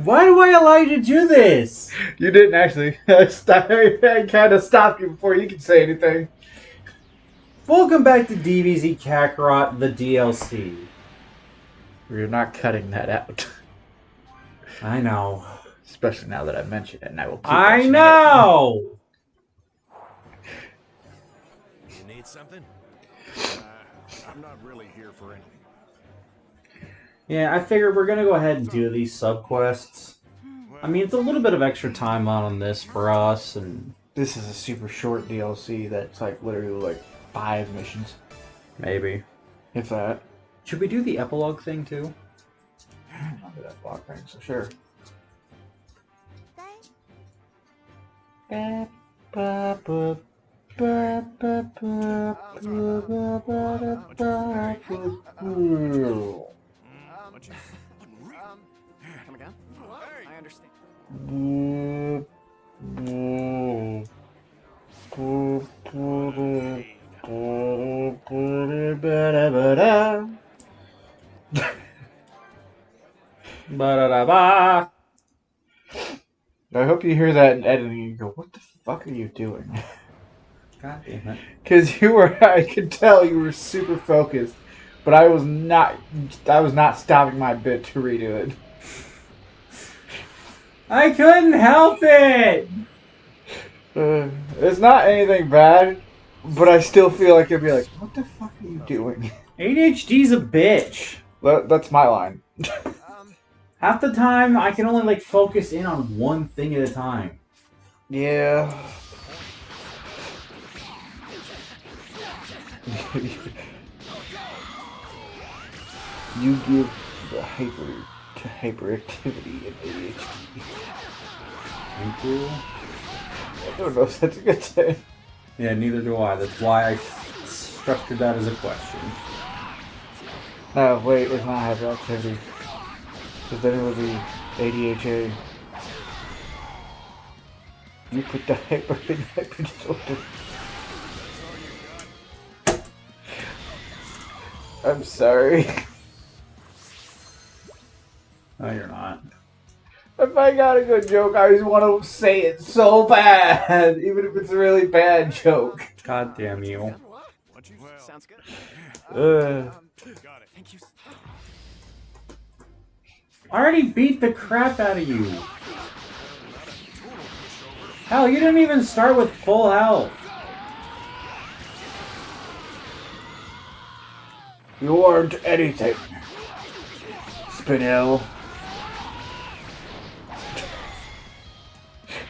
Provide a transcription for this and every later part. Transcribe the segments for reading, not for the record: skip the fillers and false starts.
Why do I allow you to do this? You didn't actually. I kind of stopped you before you could say anything. Welcome back to DBZ Kakarot, the DLC. We're not cutting that out. I know. Especially now that I mentioned it, and I will keep I mentioning know! You need something? I'm not really here for anything. Yeah, I figured we're gonna go ahead and do these sub-quests. I mean, it's a little bit of extra time on this for us, and... This is a super short DLC that's like literally like 5 missions. Maybe. If that. Should we do the epilogue thing, too? I'll do that block thing, so sure. Come again? I understand. Ba-da-da-ba! I hope you hear that in editing and you go, what the fuck are you doing? God damn it. Because I could tell you were super focused, but I was not stopping my bit to redo it. I couldn't help it! It's not anything bad, but I still feel like it'd be like, what the fuck are you doing? ADHD's a bitch. That's my line. Half the time, I can only, like, focus in on one thing at a time. Yeah. You give the hyperactivity and ADHD. Thank you. I don't know if that's a good thing. Yeah, neither do I. That's why I structured that as a question. No, wait, it's not hyperactivity. Because then it would be ADHA. You put the hyper in hyperdisorder. I'm sorry. No, you're not. If I got a good joke, I always want to say it so bad, even if it's a really bad joke. God damn you. Sounds good. Got it. Thank you. I already beat the crap out of you. Hell, you didn't even start with full health. You aren't anything, Spinel.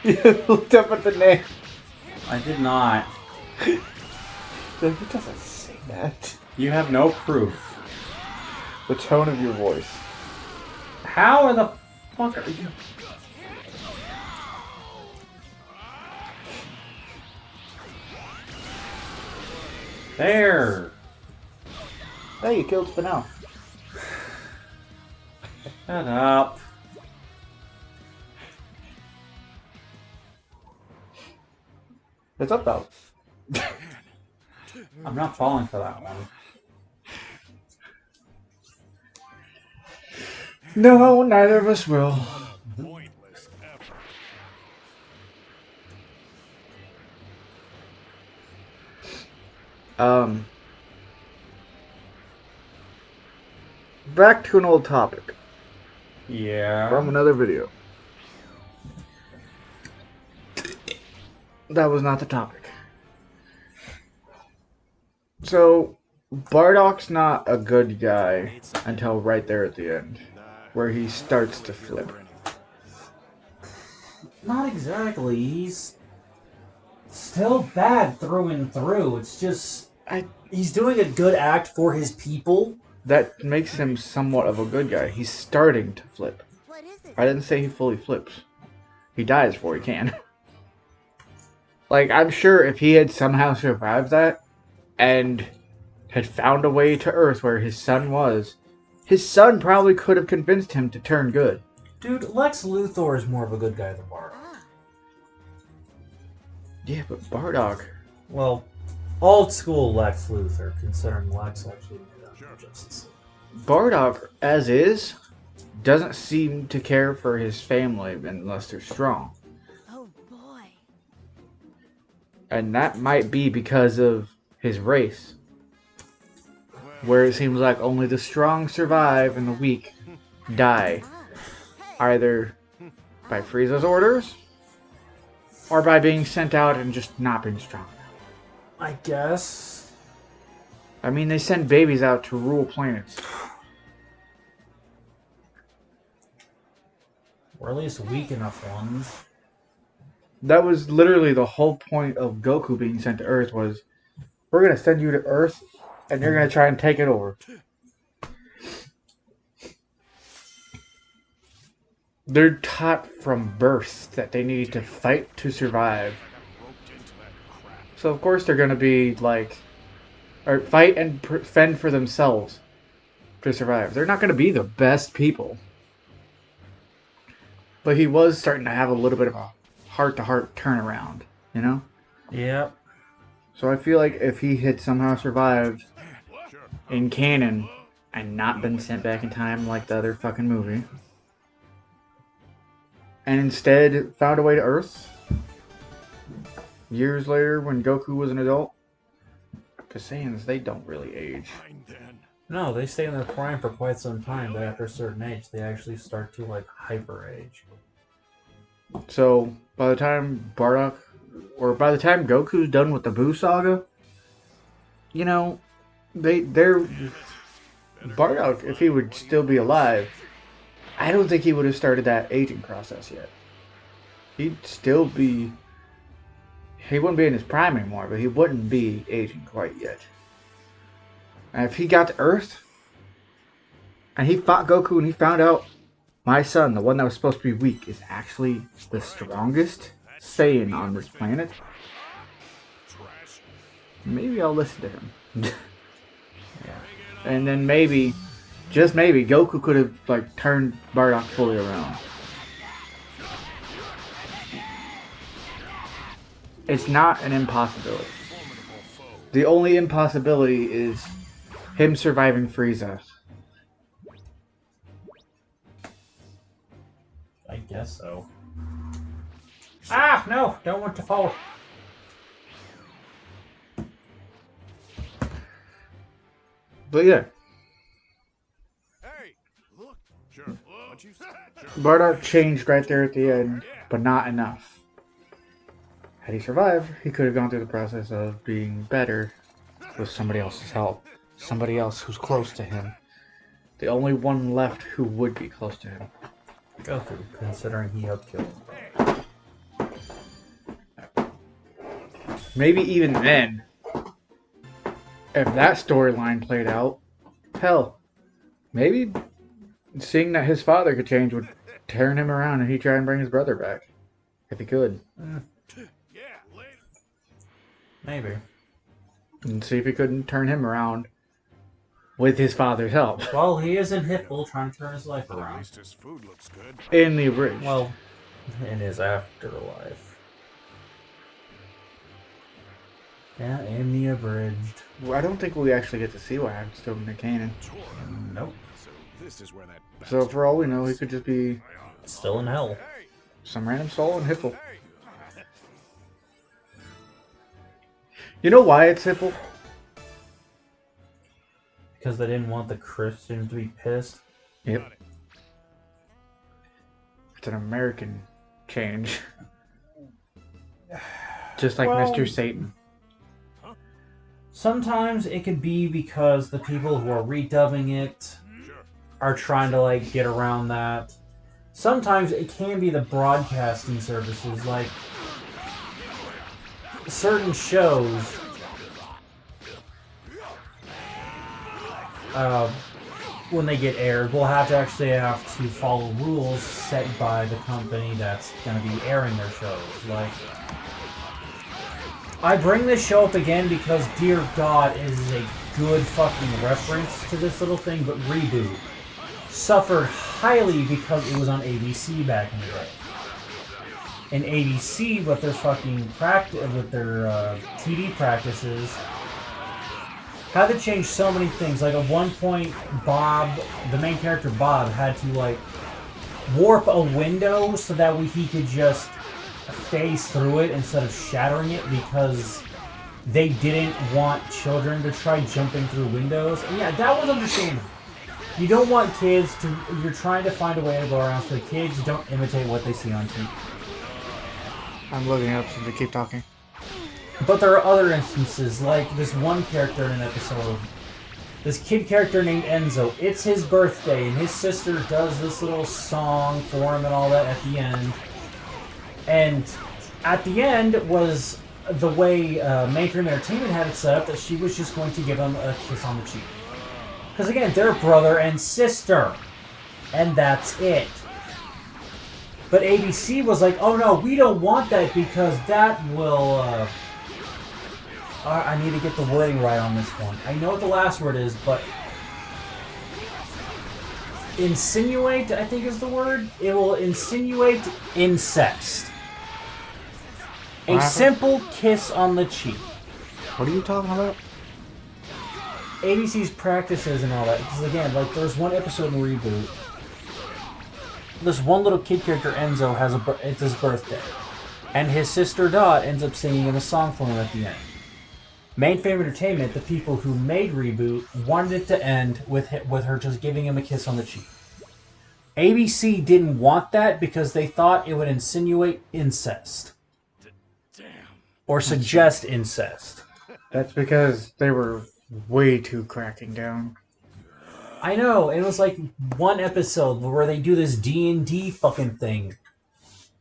You looked up at the name. I did not. It doesn't say that. You have no proof. The tone of your voice. How are the fuck are you? There. Hey, you killed Spinel. Shut up. It's up though. I'm not falling for that one. No, neither of us will. Pointless effort. Back to an old topic Yeah. from another video. That was not the topic. So, Bardock's not a good guy until right there at the end, where he starts to flip. Not exactly. He's still bad through and through. It's just he's doing a good act for his people. That makes him somewhat of a good guy. He's starting to flip. What is it? I didn't say he fully flips. He dies before he can. Like, I'm sure if he had somehow survived that and had found a way to Earth where his son was, his son probably could have convinced him to turn good. Dude, Lex Luthor is more of a good guy than Bardock. Yeah, but Bardock... Well, old school Lex Luthor, considering Lex actually did justice. Bardock, as is, doesn't seem to care for his family unless they're strong. Oh boy. And that might be because of his race. Where it seems like only the strong survive and the weak die. Either by Frieza's orders, or by being sent out and just not being strong enough. I guess. I mean, they send babies out to rule planets. Or at least weak enough ones. That was literally the whole point of Goku being sent to Earth was, we're going to send you to Earth, and you're going to try and take it over. They're taught from birth that they need to fight to survive. So of course they're going to be like, or fight and fend for themselves to survive. They're not going to be the best people. But he was starting to have a little bit of a heart-to-heart turnaround, you know? Yep. So I feel like if he had somehow survived in canon and not been sent back in time like the other fucking movie, and instead found a way to Earth years later when Goku was an adult, because Saiyans, they don't really age. No, they stay in their prime for quite some time, but after a certain age, they actually start to, like, hyper-age. So, by the time Bardock, or by the time Goku's done with the Buu Saga, you know, they're... Bardock, if he would still be alive, I don't think he would have started that aging process yet. He'd still be... He wouldn't be in his prime anymore, but he wouldn't be aging quite yet. And if he got to Earth, and he fought Goku and he found out my son, the one that was supposed to be weak, is actually the strongest Saiyan on this planet, maybe I'll listen to him. Yeah. And then maybe, just maybe, Goku could have like turned Bardock fully around. It's not an impossibility. The only impossibility is him surviving Frieza. I guess so. Ah, no! Don't want to fall. But yeah, Hey, look. Sure. What you said. Sure. Bardock changed right there at the end, but not enough. Had he survived, he could have gone through the process of being better with somebody else's help. Somebody else who's close to him. The only one left who would be close to him. Goku, considering he helped kill him. Maybe even then, if that storyline played out, hell, maybe seeing that his father could change would turn him around and he'd try and bring his brother back. If he could. Yeah, later. Maybe. And see if he couldn't turn him around with his father's help. Well, he is in Hitful trying to turn his life At around. least his food looks good. In the abridged. Well, in his afterlife. Yeah, in the abridged. Well, I don't think we actually get to see what happens to him in the canon. Nope. So this is where that. So for all we know, he could just be Still in hell. Hey, some random soul in Hippel. hey. You know why it's Hippel? Because they didn't want the Christians to be pissed. Yep. It's an American change. Just like Well, Mr. Satan. Sometimes it could be because the people who are redubbing it are trying to, like, get around that. Sometimes it can be the broadcasting services, like certain shows. When they get aired, we'll have to follow rules set by the company that's going to be airing their shows. Like, I bring this show up again because, dear God, it is a good fucking reference to this little thing, but Reboot suffered highly because it was on ABC back in the day. And ABC, with their fucking TV practices, How they changed so many things. Like at one point, Bob, the main character Bob, had to like warp a window so that he could just phase through it instead of shattering it because they didn't want children to try jumping through windows. And yeah, that was understandable. You don't want kids to... You're trying to find a way to go around so the kids don't imitate what they see on TV. I'm looking up so they keep talking. But there are other instances, like this one character in an episode. This kid character named Enzo. It's his birthday, and his sister does this little song for him and all that at the end. And at the end was the way Mainframe Entertainment had it set up, that she was just going to give him a kiss on the cheek. Because again, they're brother and sister. And that's it. But ABC was like, oh no, we don't want that because that will... I need to get the wording right on this one. I know what the last word is, but... Insinuate, I think is the word. It will insinuate incest. A simple kiss on the cheek. What are you talking about? ABC's practices and all that. Because again, like there's one episode in Reboot. This one little kid character, Enzo, it's his birthday. And his sister Dot ends up singing in a song for him at the end. Mainframe Entertainment, the people who made Reboot, wanted it to end with her just giving him a kiss on the cheek. ABC didn't want that because they thought it would insinuate incest. Damn. Or suggest incest. That's because they were way too cracking down. I know, it was like one episode where they do this D&D fucking thing.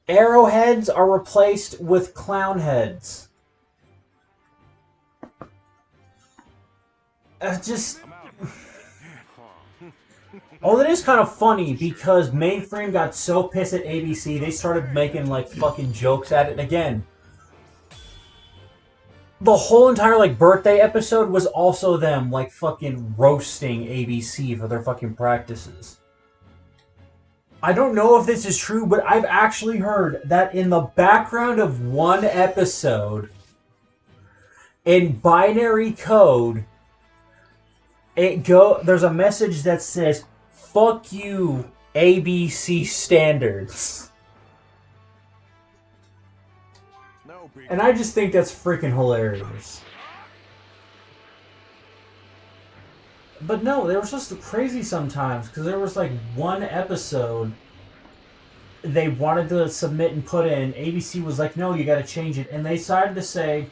Arrowheads are replaced with clown heads. Just... Oh, that is kind of funny because Mainframe got so pissed at ABC, they started making like fucking jokes at it again. The whole entire like birthday episode was also them like fucking roasting ABC for their fucking practices. I don't know if this is true, but I've actually heard that in the background of one episode, in binary code, there's a message that says, "Fuck you, ABC standards." And I just think that's freaking hilarious. But no, they were just crazy sometimes, because there was like one episode they wanted to submit and put in. ABC was like, no, you gotta change it. And they decided to say,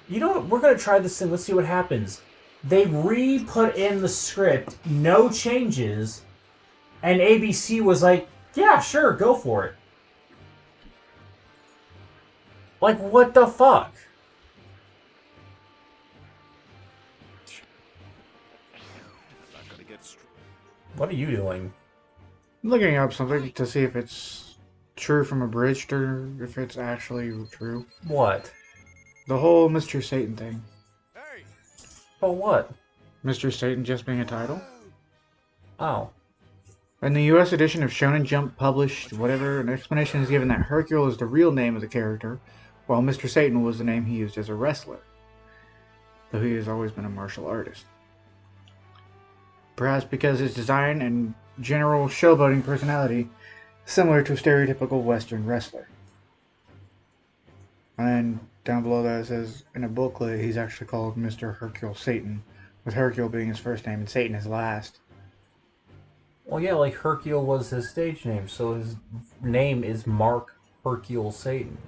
you know what, we're gonna try this thing, let's see what happens. They re-put in the script, no changes, and ABC was like, yeah, sure, go for it. Like, what the fuck? What are you doing? I'm looking up something to see if it's true from Abridged or if it's actually true. What? The whole Mr. Satan thing. Oh, what? Mr. Satan just being a title? Oh. In the US edition of Shonen Jump published, whatever, an explanation is given that Hercule is the real name of the character, while Mr. Satan was the name he used as a wrestler, though he has always been a martial artist. Perhaps because his design and general showboating personality similar to a stereotypical Western wrestler. And down below that it says, in a booklet, he's actually called Mr. Hercule Satan, with Hercule being his first name and Satan his last. Well, yeah, like Hercule was his stage name, so his name is Mark Hercule Satan.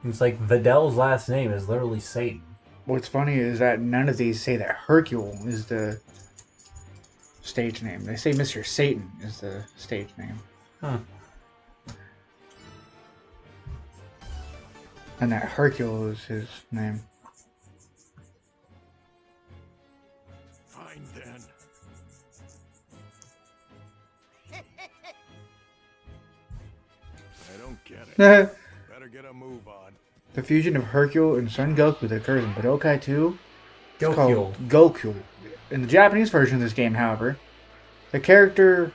It's like Vidal's last name is literally Satan. What's funny is that none of these say that Hercule is the stage name. They say Mr. Satan is the stage name. Huh. And that Hercule is his name. Fine then. I don't get it. Better get a move on. The fusion of Hercule and Son Goku that occurs in Budokai 2 is Goku. called Goku. In the Japanese version of this game, however, the character,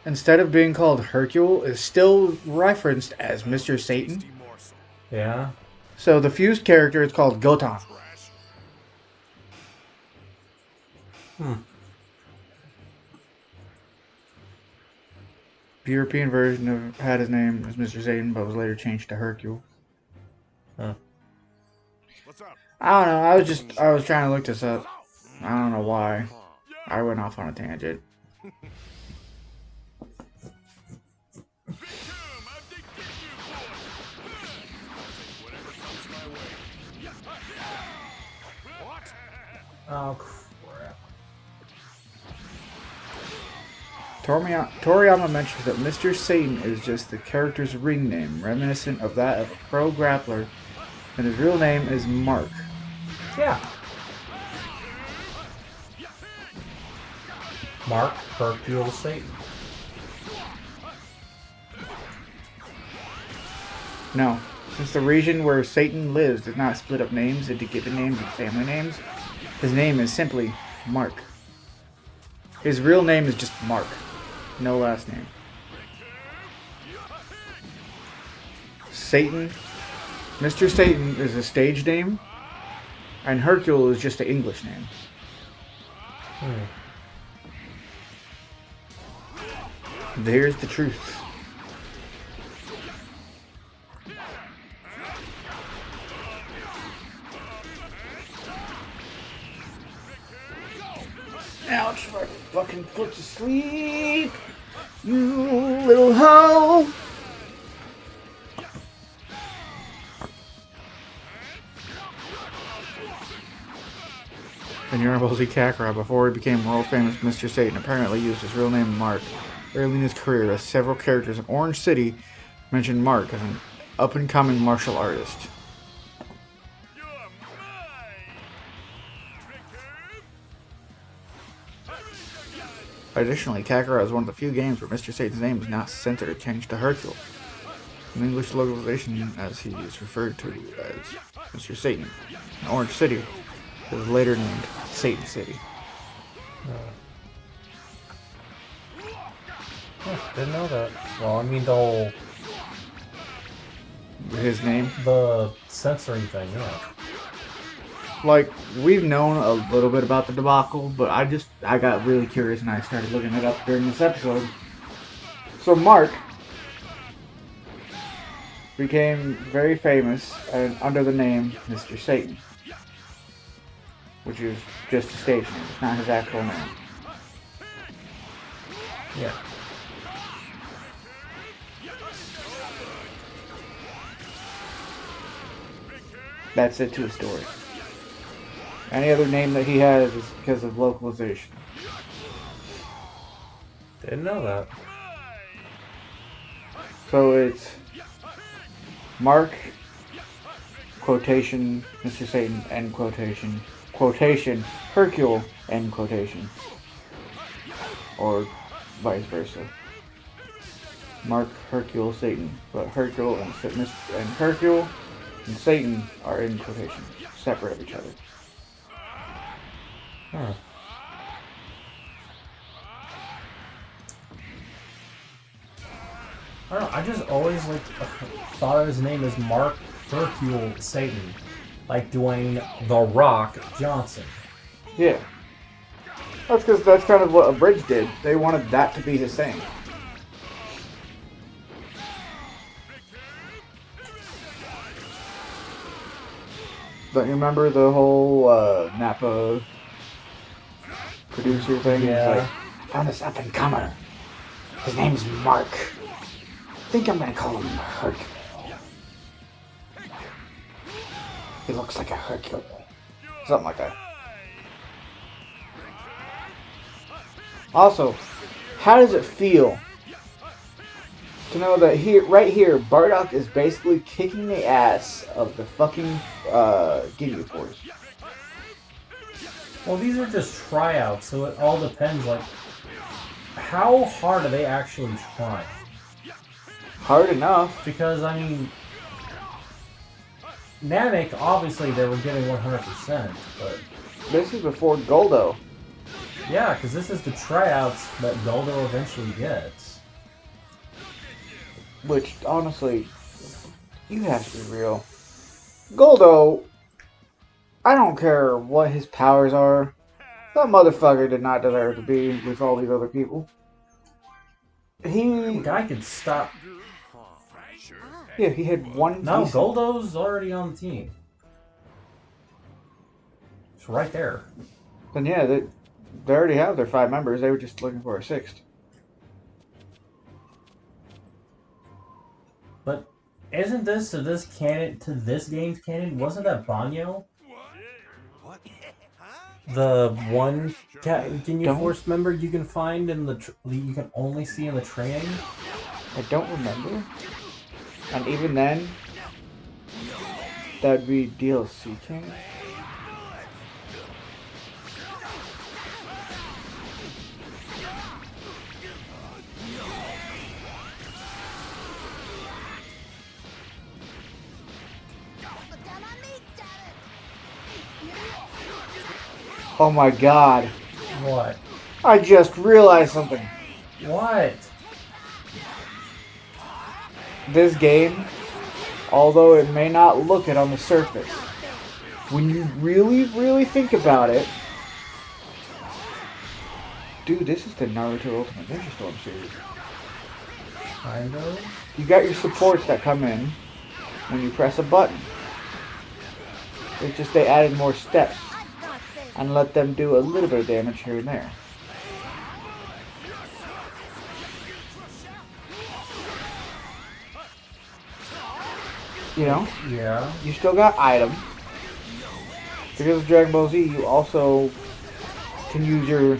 instead of being called Hercule, is still referenced as Mr. Satan. Yeah? So the fused character is called Gotan. The European version of had his name as Mr. Satan, but was later changed to Hercule. What's up? I don't know. I was trying to look this up. I don't know why. I went off on a tangent. Oh, crap. Toriyama mentions that Mr. Satan is just the character's ring name, reminiscent of that of a pro grappler, and his real name is Mark. Yeah. Mark Hercule Satan. No, since the region where Satan lives does not split up names into given names and family names, his name is simply Mark. His real name is just Mark. No last name. Satan. Mr. Satan is a stage name, and Hercule is just an English name. There's the truth. Now it's fucking put to sleep, you little hoe. In Dragonball Z Kakarot, before he became world famous, Mr. Satan apparently used his real name Mark. Early in his career, as several characters in Orange City mentioned Mark as an up-and-coming martial artist. Additionally, Kakarot is one of the few games where Mr. Satan's name is not censored or changed to Hercule. In English localization, as he is referred to as Mr. Satan. In Orange City, it was later named Satan City. Didn't know that. Well, I mean, the whole... His name? The censoring thing, yeah. Like, we've known a little bit about the debacle, but I got really curious and I started looking it up during this episode. So Mark became very famous and under the name Mr. Satan, which is just a stage name. It's not his actual name. Yeah. That's it to his story. Any other name that he has is because of localization. Didn't know that. So it's Mark, quotation, Mr. Satan, end quotation, quotation, Hercule, end quotation. Or vice versa. Mark, Hercule, Satan. But Hercule and Hercule and Satan are in quotation, separate of each other. Huh. I don't know, I just always thought of his name as Mark Hercule Satan. Like Dwayne The Rock Johnson. Yeah. That's because that's kind of what Abridged did. They wanted that to be his thing. Don't you remember the whole Napa producer thing? Yeah. Like, found this up and comer. His name's Mark. I think I'm gonna call him Hercule. He looks like a Hercule. Something like that. Also, how does it feel to know that right here, Bardock is basically kicking the ass of the fucking Ginyu Force? Well, these are just tryouts, so it all depends, like, how hard are they actually trying? Hard enough. Because, I mean, Namek, obviously they were giving 100%, but... This is before Goldo. Yeah, because this is the tryouts that Goldo eventually gets. Which, honestly, you have to be real. Goldo, I don't care what his powers are, That motherfucker did not deserve to be with all these other people. The guy could stop. Yeah, he had one. No, decent... Goldo's already on the team. It's right there. Then yeah, they already have their 5 members. They were just looking for a 6th. But isn't this to this game's canon? Wasn't that Banyo? What? The one Ginyu Don't- Force member you can find in you can only see in the training? I don't remember. And even then, that'd be DLC canon. Oh my god. What? I just realized something. What? This game, although it may not look it on the surface, when you really, really think about it, dude, this is the Naruto Ultimate Ninja Storm series. Kind of? You got your supports that come in when you press a button. It's just they added more steps and let them do a little bit of damage here and there. You know? Yeah. You still got items. Because of Dragon Ball Z, you also can use your,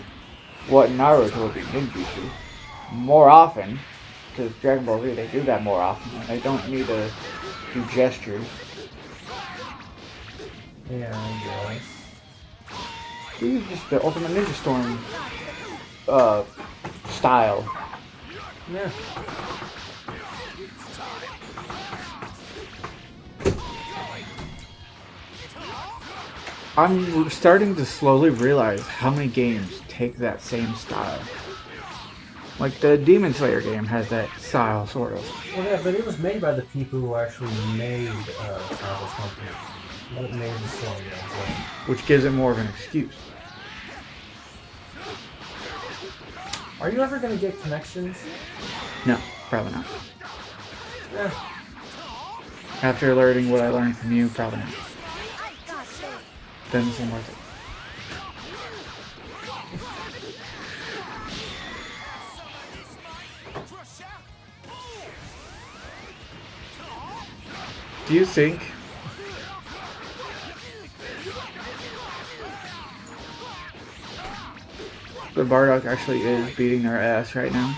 what Naruto would be ninjutsu, more often. Because Dragon Ball Z, they do that more often. And they don't need to do gestures. Yeah, I guess. This is just the Ultimate Ninja Storm style. Yeah. I'm starting to slowly realize how many games take that same style. Like the Demon Slayer game has that style, sort of. Well, yeah, but it was made by the people who actually made Marvel's company. What made the story games, right? Which gives it more of an excuse. Are you ever gonna get connections? No, probably not. Yeah. After learning what I learned from you, probably not. Doesn't seem worth it. Do you think the Bardock actually is beating their ass right now?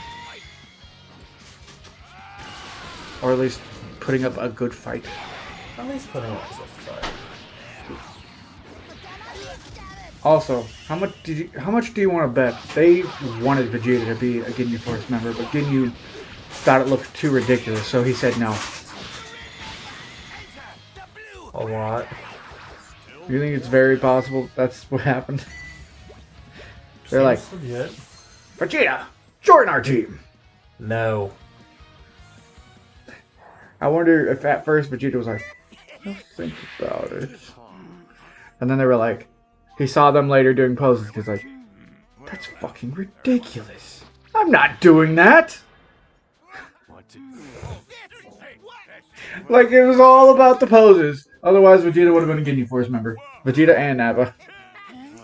Or at least putting up a good fight? At least putting up a good fight. Also, how much do you want to bet? They wanted Vegeta to be a Ginyu Force member, but Ginyu thought it looked too ridiculous, so he said no. A lot. You think it's very possible that's what happened? They're like, Seems legit. Vegeta, join our team! No. I wonder if at first Vegeta was like, let's think about it. And then they were like, he saw them later doing poses, he's like, that's fucking ridiculous. I'm not doing that! Like, it was all about the poses. Otherwise, Vegeta would have been a Ginyu Force member. Vegeta and Nappa.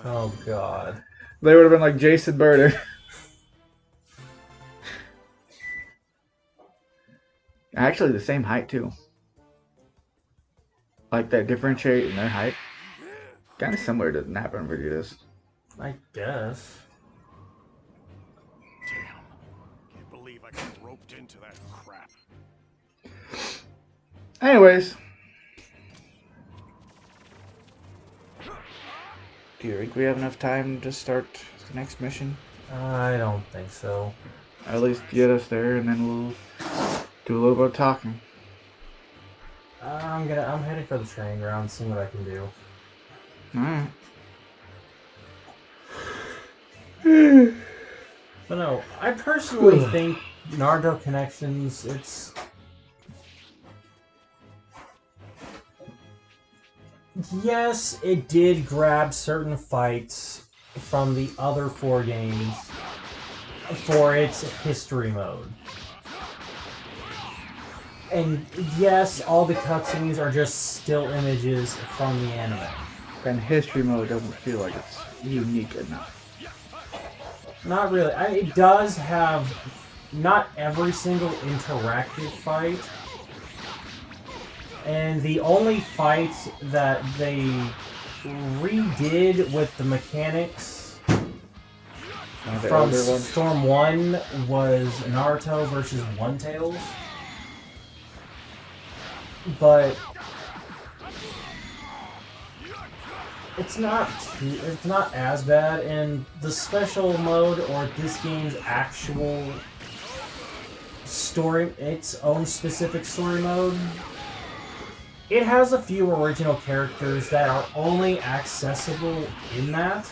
Oh, God. They would have been like Jason Birder. Actually, the same height, too. Like, that differentiate in their height. Kind of similar to Nappa and Vegeta's. I guess. Damn. Can't believe I got roped into that crap. Anyways. Do you think we have enough time to start the next mission? I don't think so. At least get us there, and then we'll do a little bit of talking. I'm heading for the training ground, seeing what I can do. Alright. But no, I personally think Naruto Connections, it's... Yes, it did grab certain fights from the other 4 games for its history mode. And yes, all the cutscenes are just still images from the anime. And history mode doesn't feel like it's unique enough. Not really. It does have not every single interactive fight. And the only fights that they redid with the mechanics from Storm 1 was Naruto versus One Tails. But it's not as bad, and the special mode or this game's actual story, its own specific story mode, it has a few original characters that are only accessible in that.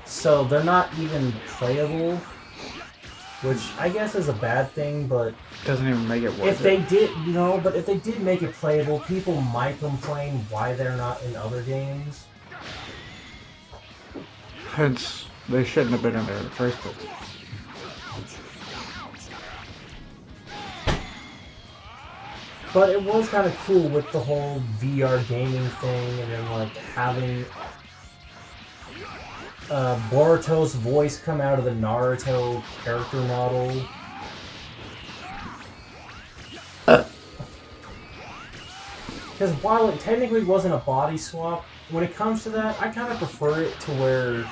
So they're not even playable, which I guess is a bad thing, but doesn't even make it worth if they did, but if they did make it playable, people might complain why they're not in other games. Hence, they shouldn't have been in there in the first place. But it was kind of cool with the whole VR gaming thing, and then like having Boruto's voice come out of the Naruto character model. Because while it technically wasn't a body swap, when it comes to that, I kind of prefer it to where...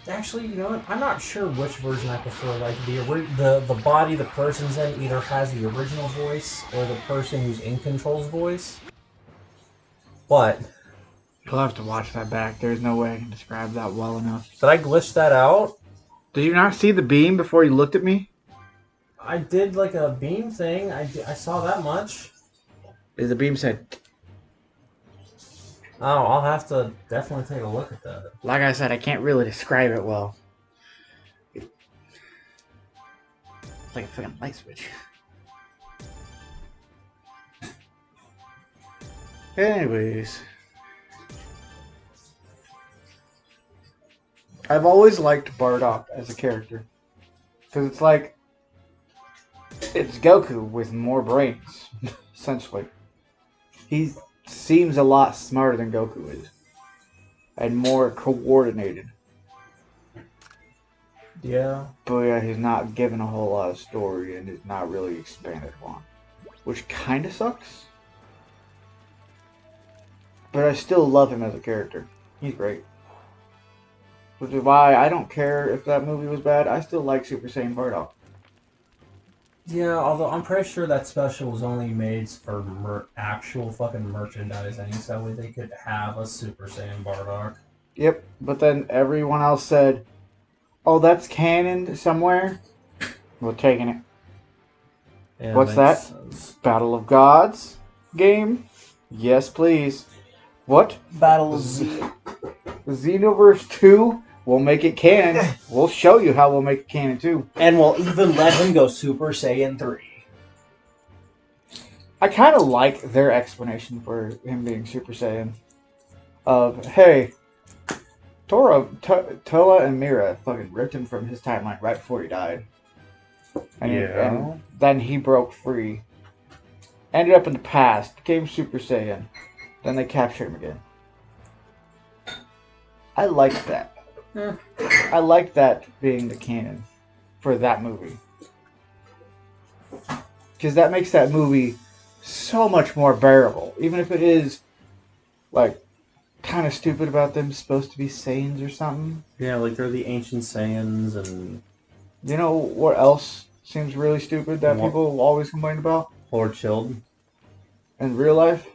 Actually, you know what? I'm not sure which version I prefer. Like, the body the person's in either has the original voice or the person who's in control's voice. What? You'll have to watch that back. There's no way I can describe that well enough. Did I glitch that out? Did you not see the beam before you looked at me? I did like a beam thing. I saw that much. The beam said... Oh, I'll have to definitely take a look at that. Like I said, I can't really describe it well. It's like a fucking light switch. Anyways. I've always liked Bardock as a character. Because it's like... It's Goku with more brains, essentially. He seems a lot smarter than Goku is. And more coordinated. Yeah. But yeah, he's not given a whole lot of story and is not really expanded upon. Which kind of sucks. But I still love him as a character. He's great. Which is why I don't care if that movie was bad. I still like Super Saiyan Bardock. Yeah, although I'm pretty sure that special was only made for actual fucking merchandising, so they could have a Super Saiyan Bardock. Yep, but then everyone else said, oh, that's canon somewhere? We're taking it. Yeah, what's that? Sense. Battle of Gods game? Yes, please. What? Battle of Z. Xenoverse 2? We'll make it canon. We'll show you how we'll make it canon too. And we'll even let him go Super Saiyan 3. I kind of like their explanation for him being Super Saiyan. Of, hey, Toa and Mira fucking ripped him from his timeline right before he died. And then he broke free. Ended up in the past, became Super Saiyan. Then they captured him again. I like that. I like that being the canon for that movie. Because that makes that movie so much more bearable. Even if it is, like, kind of stupid about them supposed to be Saiyans or something. Yeah, like they're the ancient Saiyans and... You know what else seems really stupid that people always complain about? Lord Chilled. In real life?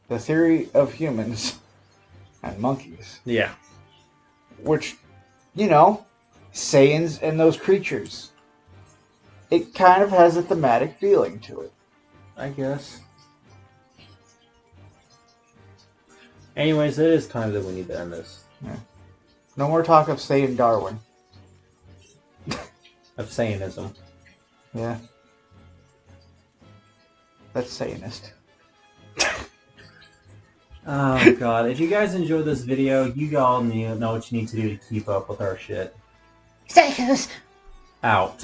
The theory of humans and monkeys. Yeah. Which, you know, Saiyans and those creatures. It kind of has a thematic feeling to it. I guess. Anyways, it is time that we need to end this. Yeah. No more talk of Saiyan Darwin. Of Saiyanism. Yeah. That's Saiyanist. Oh god, if you guys enjoyed this video, you all know what you need to do to keep up with our shit. Psychos! Out.